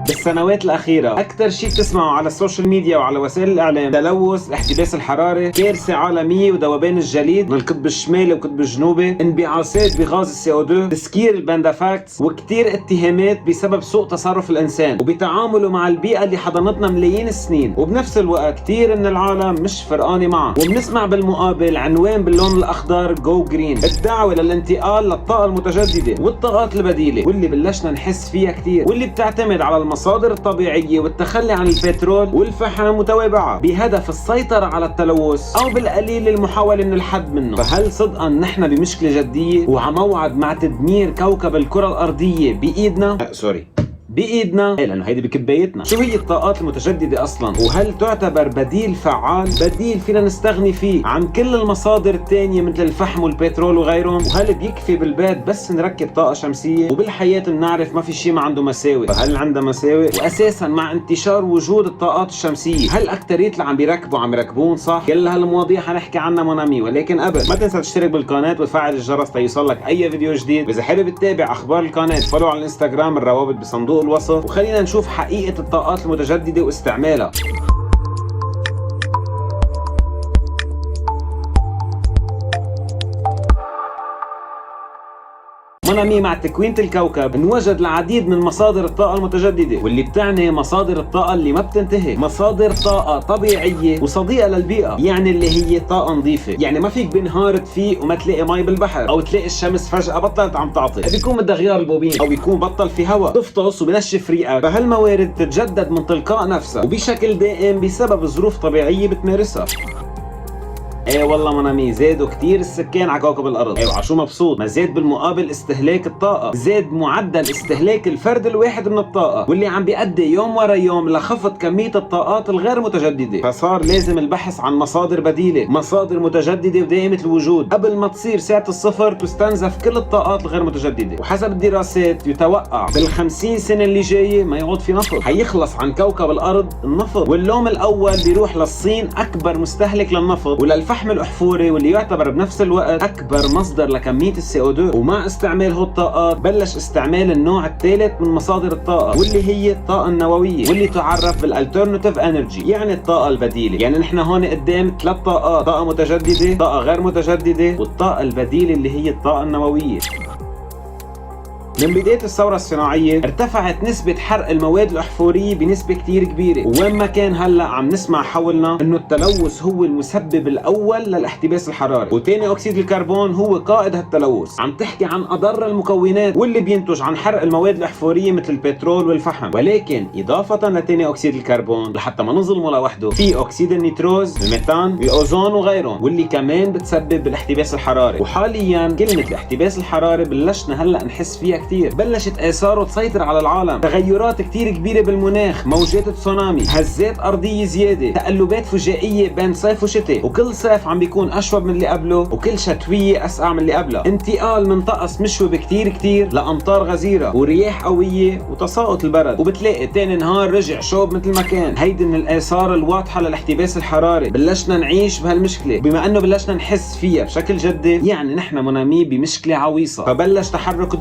بالسنوات الأخيرة أكثر شيء بتسمعه على السوشيال ميديا وعلى وسائل الإعلام تلوث، الاحتباس الحراري، كارثة عالمية وذوبان الجليد من القطب الشمالي والقطب الجنوبي، انبعاثات بغاز CO2، تسكير الباندافاكتس، وكتير اتهامات بسبب سوء تصرف الإنسان وبتعامله مع البيئة اللي حضنتنا ملايين السنين. وبنفس الوقت كتير من العالم مش فرقانة معه، وبنسمع بالمقابل عنوان باللون الأخضر جو جرين، الدعوة للانتقال للطاقة المتجددة والطاقات البديلة واللي بلشنا نحس فيها كتير، واللي بتعتمد على المصادر الطبيعية والتخلي عن البترول والفحم متوابعة بهدف السيطرة على التلوث أو بالقليل المحاولة من الحد منه. فهل صدقا نحن بمشكلة جدية وعموعد مع تدمير كوكب الكرة الأرضية بإيدنا؟ بإيدنا؟ لأنه هيدي بكبايتنا. شو هي الطاقات المتجددة أصلا؟ وهل تعتبر بديل فعال؟ بديل فينا نستغني فيه عن كل المصادر التانية مثل الفحم والبترول وغيرهم؟ وهل بيكفي بالبيت بس نركب طاقة شمسية؟ وبالحياة بنعرف ما في شيء ما عنده مساوئ، فهل عندها مساوئ؟ وأساسا مع انتشار وجود الطاقات الشمسية هل أكترية اللي عم يركبون صح؟ كل هالمواضيع حنحكي عنها منامي، ولكن قبل ما تنسى تشترك بالقناة وتفعل الجرس ليوصلك أي فيديو جديد. وإذا حابب تتابع أخبار القناة فولو على الانستغرام، الروابط بصندوق الوصف. وخلينا نشوف حقيقة الطاقات المتجددة واستعمالها. منامي مع تكوينة الكوكب انوجد العديد من مصادر الطاقة المتجددة، واللي بتعني مصادر الطاقة اللي ما بتنتهي، مصادر طاقة طبيعية وصديقة للبيئة، يعني اللي هي طاقة نظيفة. يعني ما فيك بنهار تفيق وما تلاقي مي بالبحر، او تلاقي الشمس فجأة بطلت عم تعطي، بيكون بدها غيار البوبين، او بيكون بطل في هواء تفطس وبنشف ريقك. فهالموارد تتجدد من تلقاء نفسها وبشكل دائم بسبب ظروف طبيعية بتمارسها. ايه والله منامي زادوا كتير السكان على كوكب الارض. ايوه عشو مبسوط؟ ما زاد بالمقابل استهلاك الطاقة، زاد معدل استهلاك الفرد الواحد من الطاقة، واللي عم بيؤدي يوم ورا يوم لخفض كمية الطاقات الغير متجددة. فصار لازم البحث عن مصادر بديلة، مصادر متجددة ودائمة الوجود. قبل ما تصير ساعة الصفر تستنزف كل الطاقات الغير متجددة. وحسب الدراسات يتوقع بال50 سنة اللي جاية ما يعود في نفط، حيخلص عن كوكب الارض النفط، واللوم الاول بيروح للصين اكبر مستهلك للنفط وللفحم الأحفوري، واللي يعتبر بنفس الوقت أكبر مصدر لكمية CO2. ومع استعمال هو الطاقات بلش استعمال النوع الثالث من مصادر الطاقة، واللي هي الطاقة النووية، واللي تعرف بالالترناتيف انرجي، يعني الطاقة البديلة. يعني نحن هون قدام 3 طاقات، طاقة متجددة، طاقة غير متجددة، والطاقة البديلة اللي هي الطاقة النووية. من بداية الثورة الصناعية ارتفعت نسبة حرق المواد الأحفورية بنسبة كتير كبيرة، وين ما كان هلأ عم نسمع حولنا انه التلوث هو المسبب الأول للاحتباس الحراري، وثاني أكسيد الكربون هو قائد هالتلوث. عم تحكي عن أضر المكونات واللي بينتج عن حرق المواد الأحفورية مثل البترول والفحم. ولكن إضافة لثاني أكسيد الكربون لحتى ما نظلمه لوحده، في أكسيد النيتروز، الميثان، الأوزون وغيرهم، واللي كمان بتسبب بالاحتباس الحراري. وحاليا كلمة الاحتباس الحراري بلشنا هلأ نحس فيها كتير، بلشت آثاره تسيطر على العالم. تغيرات كتير كبيرة بالمناخ، موجات تسونامي، هزات أرضية زيادة، تقلبات فجائية بين صيف وشتاء، وكل صيف عم بيكون أشوب من اللي قبله، وكل شتوية أسقع من اللي قبلها. انتقال من طقس مشوب كتير لأمطار غزيرة ورياح قوية وتساقط البرد، وبتلاقي تاني نهار رجع شوب مثل ما كان. هيدي من الآثار الواضحة للاحتباس الحراري. بلشنا نعيش بهالمشكلة، بما أنه بلشنا نحس فيها بشكل جدي يعني نحن منامي بمشكلة عويصة. فبلش تحرك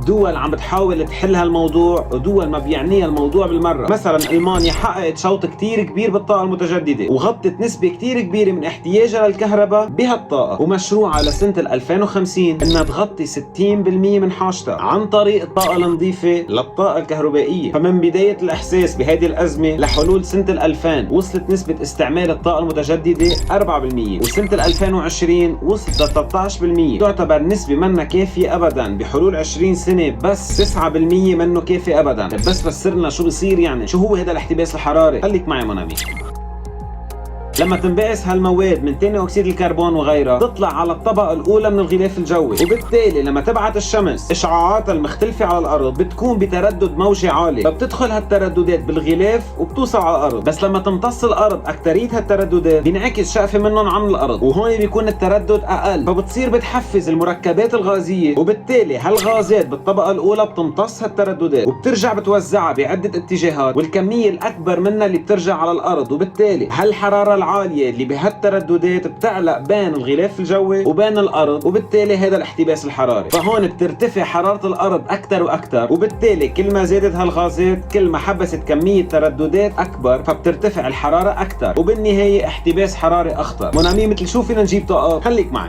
دول عم بتحاول تحل هالموضوع، ودول ما بيعنيها الموضوع بالمرة. مثلا ألمانيا حققت شوط كتير كبير بالطاقة المتجددة، وغطت نسبة كتير كبيرة من احتياجها للكهرباء بهالطاقة، ومشروعها لسنة 2050 انها تغطي 60% من حاجتها عن طريق الطاقة النظيفة للطاقة الكهربائية. فمن بداية الإحساس بهذه الأزمة لحلول سنة 2000 وصلت نسبة استعمال الطاقة المتجددة 4%، وسنة 2020 وصلت ل 13%. تعتبر نسبة منا كافية أبدا. بحلول 20 سنة بس 9% منه كافي ابدا. بس فسرنا شو بصير، يعني شو هو هذا الاحتباس الحراري. خليك معي منامي. لما تنبعث هالمواد من ثاني اكسيد الكربون وغيرها تطلع على الطبقه الاولى من الغلاف الجوي، وبالتالي لما تبعت الشمس اشعاعاتها المختلفه على الارض بتكون بتردد موجي عالي، فبتدخل هالترددات بالغلاف وبتوصل على الارض. بس لما تمتص الارض اكثريه هالترددات بينعكس شقفه منهم عن الارض، وهون بيكون التردد اقل، فبتصير بتحفز المركبات الغازيه، وبالتالي هالغازات بالطبقه الاولى بتمتص هالترددات وبترجع بتوزعها بعده اتجاهات، والكميه الاكبر منها اللي بترجع على الارض، وبالتالي هالحراره العالية اللي بهالترددات بتعلق بين الغلاف الجوي وبين الأرض، وبالتالي هذا الاحتباس الحراري. فهون بترتفع حرارة الأرض أكثر وأكثر، وبالتالي كل ما زادت هالغازات كل ما حبست كمية ترددات أكبر، فبترتفع الحرارة أكثر، وبالنهاية احتباس حراري أخطر. منامي مثل شو فينا نجيب طاقات؟ خليك معي.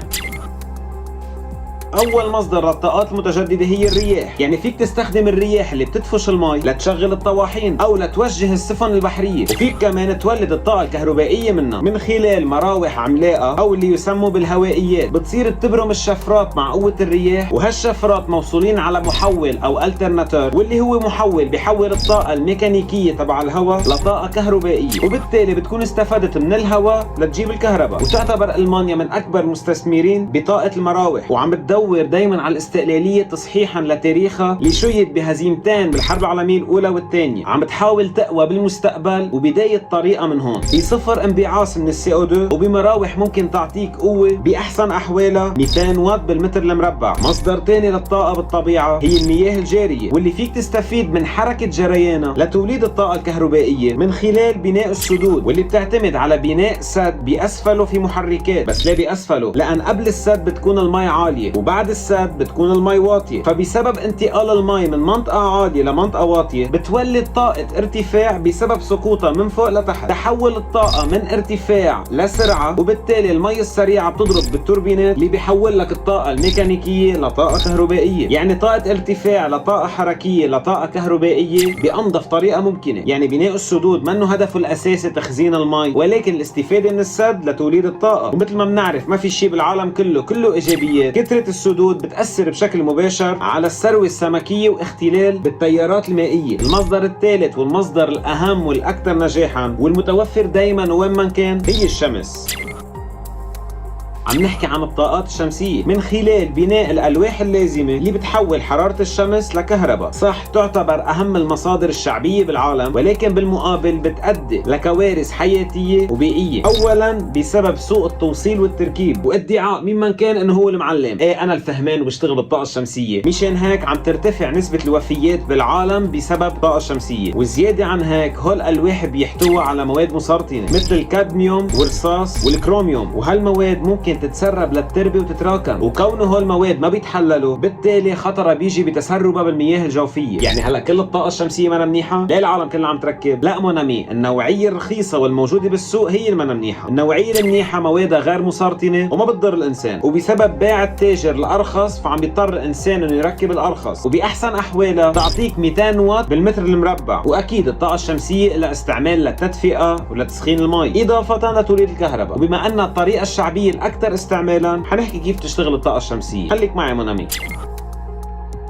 اول مصدر للطاقات المتجدده هي الرياح، يعني فيك تستخدم الرياح اللي بتدفش المي لتشغل الطواحين او لتوجه السفن البحريه، وفيك كمان تولد الطاقه الكهربائيه منها من خلال مراوح عملاقه او اللي يسموا بالهوائيات. بتصير بتبرم الشفرات مع قوه الرياح، وهالشفرات موصولين على محول او الترناتور، واللي هو محول بيحول الطاقه الميكانيكيه تبع الهواء لطاقه كهربائيه، وبالتالي بتكون استفدت من الهواء لتجيب الكهرباء. وتعتبر المانيا من اكبر المستثمرين بطاقه المراوح، وعم بتدور دايما على الاستقلالية تصحيحا لتاريخها اللي شيد بهزيمتين بالحرب العالمية الأولى والثانية. عم بتحاول تقوى بالمستقبل، وبداية طريقة من هون بصفر انبعاث من الCO2، وبمراوح ممكن تعطيك قوة بأحسن أحوالها 200 واط بالمتر المربع. مصدر ثاني للطاقة بالطبيعة هي المياه الجارية، واللي فيك تستفيد من حركة جريانها لتوليد الطاقة الكهربائية من خلال بناء السدود، واللي بتعتمد على بناء سد بأسفله في محركات. بس ليه بأسفله؟ لأن قبل السد بتكون المي عالية، وبعد السد بتكون المي واطية، فبسبب انتقال المي من منطقة عالية لمنطقة واطية بتولد طاقة ارتفاع بسبب سقوطها من فوق لتحت. تحول الطاقة من ارتفاع لسرعة، وبالتالي المي السريعة بتضرب بالتوربينات اللي بيحول لك الطاقة الميكانيكية لطاقة كهربائية. يعني طاقة ارتفاع لطاقة حركية لطاقة كهربائية بأنظف طريقة ممكنة. يعني بناء السدود منه هدفه الأساسي تخزين المي، ولكن الاستفادة من السد لتوليد الطاقة. ومثل ما بنعرف ما في شيء بالعالم كله إيجابيات. كثرة السدود بتأثر بشكل مباشر على الثروة السمكية واختلال بالتيارات المائية. المصدر الثالث والمصدر الأهم والأكثر نجاحا والمتوفر دايما وين ما كان هي الشمس. عم نحكي عن الطاقات الشمسية من خلال بناء الألواح اللازمة اللي بتحول حرارة الشمس لكهرباء. صح تعتبر أهم المصادر الشعبية بالعالم، ولكن بالمقابل بتؤدي لكوارث حياتية وبيئية. أولا بسبب سوء التوصيل والتركيب، وادعاء ممن كان إنه هو المعلم ايه أنا الفهمان وبشتغل بالطاقة الشمسية. مشان هيك عم ترتفع نسبة الوفيات بالعالم بسبب الطاقة الشمسية. وزيادة عن هيك هول الألواح بيحتوى على مواد مسرطنة مثل الكادميوم والرصاص والكروميوم، وهالمواد ممكن تتسرب للتربة وتتراكم، وكونه هول المواد ما بيتحللوا بالتالي خطرها بيجي بتسربها بالمياه الجوفية. يعني هلا كل الطاقة الشمسية ما منيحة؟ ليه العالم كلها عم تركب؟ لا مونامي، النوعية الرخيصة والموجودة بالسوق هي اللي ما منيحة. النوعية المنيحة موادها غير مسرطنة وما بتضر الإنسان، وبسبب بيع التاجر الأرخص فعم بيضطر الإنسان إنه يركب الأرخص، وبأحسن أحوالها تعطيك 200 واط بالمتر المربع. وأكيد الطاقة الشمسية لها استعمال للتدفئة ولتسخين المي إضافة لتوليد الكهرباء. وبما أن الطريقة الشعبية الأكثر استعمالا حنحكي كيف تشتغل الطاقة الشمسية. خليك معي منامي.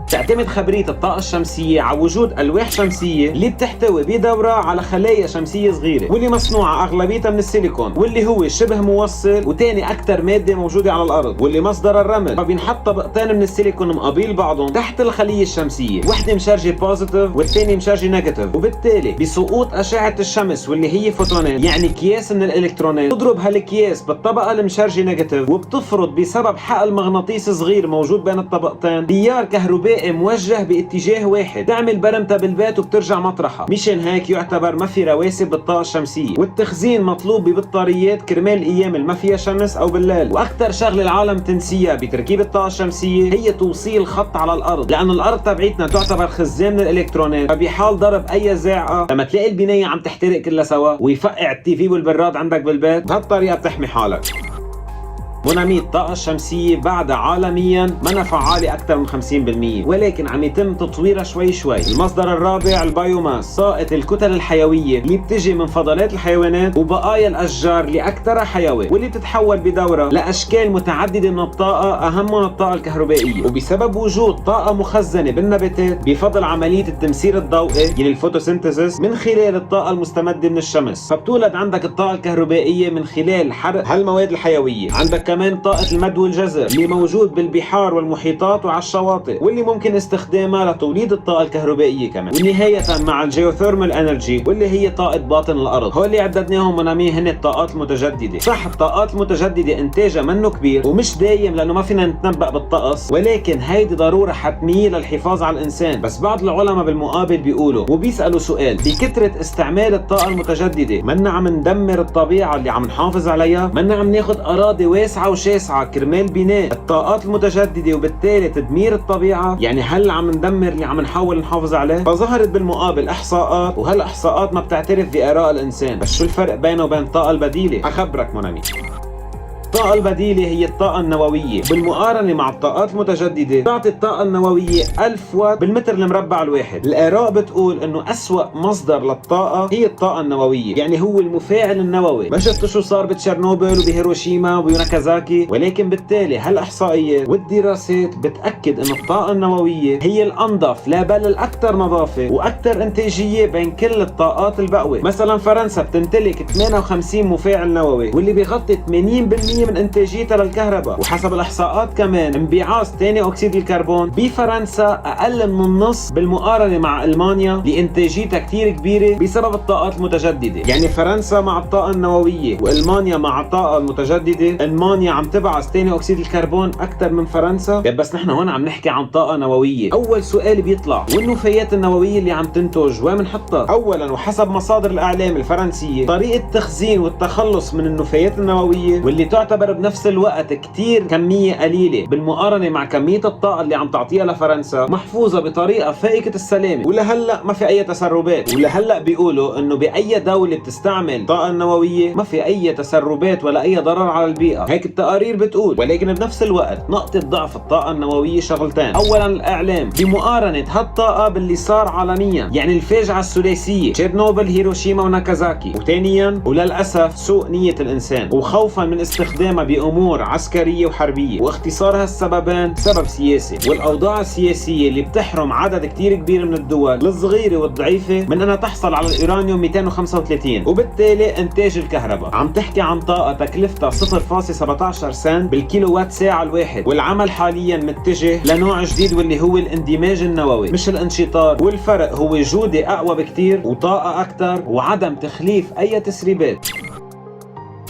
تعتمد خبرية الطاقة الشمسية على وجود ألواح شمسية اللي بتحتوي بدورة على خلايا شمسية صغيرة، واللي مصنوعة أغلبيتها من السيليكون، واللي هو شبه موصل وتاني أكثر مادة موجودة على الأرض، واللي مصدر الرمل. فبينحط طبقتين من السيليكون مقابل بعضهم تحت الخلية الشمسية، وحدة مشارجة بوزيتيف والتانية مشارجة نيجاتيف، وبالتالي بسقوط أشعة الشمس واللي هي فوتونات يعني أكياس من الإلكترونات تضرب هالأكياس بالطبقة المشارجة نيجاتيف، وبتفرض بسبب حقل مغناطيسي صغير موجود بين الطبقتين تيار كهربائي موجه باتجاه واحد، تعمل برمتها بالبيت وبترجع مطرحها. مشان هيك يعتبر ما في رواسب بالطاقة الشمسية، والتخزين مطلوب ببطاريات كرمال الايام اللي ما فيها شمس او بالليل. واكثر شغله العالم تنسيها بتركيب الطاقة الشمسية هي توصيل خط على الارض، لانه الارض تبعيتنا تعتبر خزان من الالكترونات، فبحال ضرب اي زاعقة لما تلاقي البناية عم تحترق كلها سوا ويفقع التي في والبراد عندك بالبيت، بهالطريقة بتحمي حالك. منامي الطاقة الشمسية بعدها عالميا منها فعالة أكثر من 50%، ولكن عم يتم تطويرها شوي شوي. المصدر الرابع البايوماس، ساقط الكتل الحيوية اللي بتجي من فضلات الحيوانات وبقايا الأشجار اللي أكثرها حيوي، واللي بتتحول بدورة لأشكال متعددة من الطاقة أهمهم الطاقة الكهربائية. وبسبب وجود طاقة مخزنة بالنباتات بفضل عملية التمثيل الضوئي يعني الفوتوسينثيسيس من خلال الطاقة المستمدة من الشمس، فبتولد عندك الطاقة الكهربائية من خلال حرق هالمواد الحيوية. عندك كمان طاقة المد والجزر اللي موجود بالبحار والمحيطات وعلى الشواطئ، واللي ممكن استخدامها لتوليد الطاقة الكهربائية كمان. ونهاية مع الجيوثيرمال انرجي واللي هي طاقة باطن الارض. هول اللي عددناهم منامي هن الطاقات المتجددة. صح الطاقات المتجددة انتاجها منه كبير ومش دايم لانه ما فينا نتنبأ بالطقس، ولكن هيدي ضرورة حتمية للحفاظ على الانسان. بس بعض العلماء بالمقابل بيقولوا وبيسألوا سؤال: بكثرة استعمال الطاقة المتجددة منا عم ندمر الطبيعة اللي عم نحافظ عليها؟ منا عم ناخد اراضي واسعة وشاسعة كرمال بناء الطاقات المتجددة وبالتالي تدمير الطبيعة؟ يعني هل عم ندمر اللي عم نحاول نحافظ عليه؟ فظهرت بالمقابل احصاءات، وهالاحصاءات ما بتعترف بآراء الانسان. بس شو الفرق بينه وبين الطاقة البديلة؟ اخبرك منامي. الطاقة البديلة هي الطاقة النووية. بالمقارنة مع الطاقات المتجددة تعطي الطاقة النووية 1000 واط بالمتر المربع الواحد. الآراء بتقول انه أسوأ مصدر للطاقة هي الطاقة النووية، يعني هو المفاعل النووي. ما شفتوا شو صار بتشيرنوبل وبهيروشيما وبيوناكازاكي؟ ولكن بالتالي هالإحصائيات والدراسات بتأكد انه الطاقة النووية هي الأنظف، لا بل الأكثر نظافة وأكثر إنتاجية بين كل الطاقات البقوة. مثلا فرنسا بتمتلك 58 مفاعل نووي واللي بيغطي 80% من انتاجيتها للكهرباء. وحسب الاحصاءات كمان انبعاث ثاني اكسيد الكربون بفرنسا اقل من النص بالمقارنه مع المانيا لانتاجيتها كثير كبيره بسبب الطاقات المتجدده. يعني فرنسا مع الطاقه النوويه والمانيا مع الطاقه المتجدده، المانيا عم تبعث ثاني اكسيد الكربون اكثر من فرنسا. بس نحن هون عم نحكي عن طاقه نوويه. اول سؤال بيطلع: والنفايات النوويه اللي عم تنتج وين بنحطها؟ اولا وحسب مصادر الاعلام الفرنسيه، طريقه التخزين والتخلص من النفايات النوويه واللي تعتبر بنفس الوقت كتير كمية قليلة بالمقارنة مع كمية الطاقة اللي عم تعطيها لفرنسا، محفوظة بطريقة فائقة السلامة. ولهلا ما في أي تسربات. ولهلا بيقولوا إنه بأي دولة بتستعمل الطاقة النووية ما في أي تسربات ولا أي ضرر على البيئة، هيك التقارير بتقول. ولكن بنفس الوقت نقطة ضعف الطاقة النووية شغلتين: أولا الإعلام بمقارنة هالطاقة باللي صار عالميا، يعني الفاجعة الثلاثية تشيرنوبل هيروشيما وناكازاكي. وثانيا وللأسف سوء نية الإنسان وخوفا من استخدامها بأمور عسكرية وحربية. واختصار هالسببين سبب سياسي، والأوضاع السياسية اللي بتحرم عدد كتير كبير من الدول الصغيرة والضعيفة من أنها تحصل على اليورانيوم 235 وبالتالي إنتاج الكهرباء. عم تحكي عن طاقة تكلفتها 0.17 سنت بالكيلو وات ساعة الواحد. والعمل حاليا متجه لنوع جديد واللي هو الاندماج النووي مش الانشطار، والفرق هو جودة أقوى بكتير وطاقة أكثر وعدم تخليف أي تسريبات.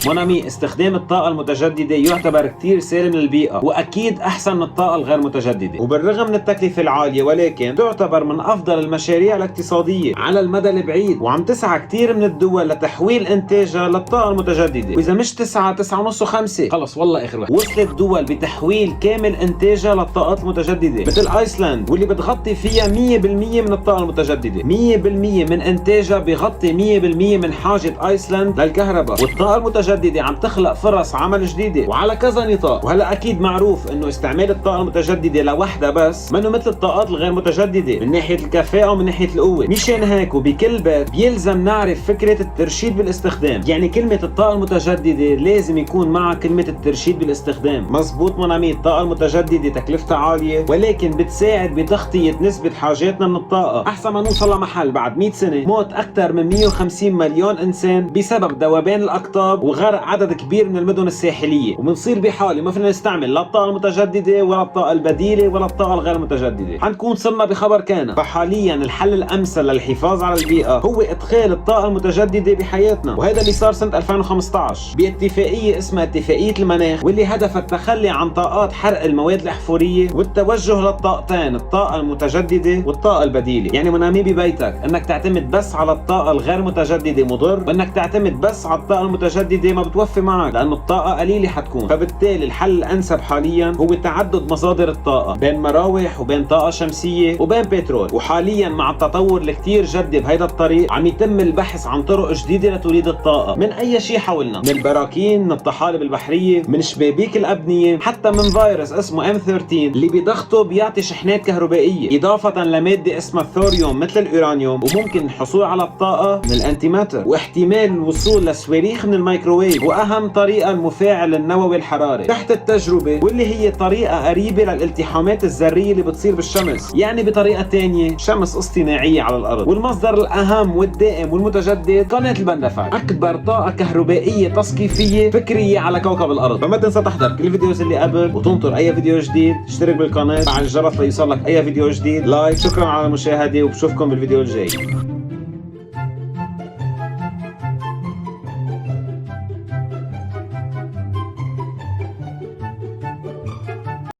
منامي استخدام الطاقة المتجددة يعتبر كتير سالم للبيئة وأكيد أحسن من الطاقة الغير متجددة، وبالرغم من التكلفة العالية ولكن تعتبر من أفضل المشاريع الاقتصادية على المدى البعيد. وعم تسعى كتير من الدول لتحويل إنتاجها للطاقة المتجددة، وإذا مش 9.5 5 خلص والله آخر وقت. وصلت دول بتحويل كامل إنتاجها للطاقات المتجددة مثل أيسلند واللي بتغطي فيها 100% من الطاقة المتجددة. 100% من إنتاجها بيغطي 100% من حاجة أيسلند للكهرباء. والطاقة المتجددة عم تخلق فرص عمل جديدة وعلى كذا نطاق. وهلا اكيد معروف انه استعمال الطاقة المتجددة لوحدها بس منه مثل الطاقات الغير متجددة من ناحية الكفاءة ومن ناحية القوة. مشان هيك وبكل بيت بيلزم نعرف فكرة الترشيد بالاستخدام. يعني كلمة الطاقة المتجددة لازم يكون معها كلمة الترشيد بالاستخدام. مزبوط منامي، الطاقة المتجددة تكلفتها عالية ولكن بتساعد بتغطية نسبة حاجاتنا من الطاقة. احسن ما نوصل لمحل بعد 100 سنة موت اكثر من 150 مليون انسان بسبب ذوبان الاقطاب وغرق عدد كبير من المدن الساحلية، وبنصير بحالة ما فينا نستعمل لا الطاقة المتجددة ولا الطاقة البديلة ولا الطاقة الغير متجددة. حنكون صرنا بخبر كان. فحاليا الحل الأمثل للحفاظ على البيئة هو إدخال الطاقة المتجددة بحياتنا، وهذا اللي صار سنة 2015 باتفاقية اسمها اتفاقية المناخ، واللي هدفها التخلي عن طاقات حرق المواد الأحفورية والتوجه للطاقتين، الطاقة المتجددة والطاقة البديلة. يعني منامي ببيتك انك تعتمد بس على الطاقة الغير متجددة مضر، وانك تعتمد بس على الطاقة المتجددة ما بتوفي معك لأنه الطاقة قليلة حتكون. فبالتالي الحل الأنسب حاليا هو تعدد مصادر الطاقة بين مراوح وبين طاقة شمسية وبين بترول. وحاليا مع التطور الكتير جدي بهيدا الطريق عم يتم البحث عن طرق جديدة لتوليد الطاقة من أي شيء حولنا، من البراكين، من الطحالب البحرية، من شبابيك الأبنية، حتى من فيروس اسمه M13 اللي بضغطه بيعطي شحنات كهربائية، إضافة لمادة اسمها الثوريوم مثل اليورانيوم. وممكن الحصول على الطاقة من الأنتيماتر، واحتمال الوصول لصواريخ من الميكرو الميكروويف، واهم طريقة المفاعل النووي الحراري تحت التجربة، واللي هي طريقة قريبة للالتحامات الذرية اللي بتصير بالشمس، يعني بطريقة تانية شمس اصطناعية على الارض. والمصدر الاهم والدائم والمتجدد قناة البندفاك، اكبر طاقة كهربائية تصقيفية فكرية على كوكب الارض. فما تنسى تحضر كل الفيديوز اللي قبل وتنطر اي فيديو جديد، اشترك بالقناة، فعل الجرس ليوصلك اي فيديو جديد، لايك. شكرا على المشاهدة وبشوفكم بالفيديو الجاي.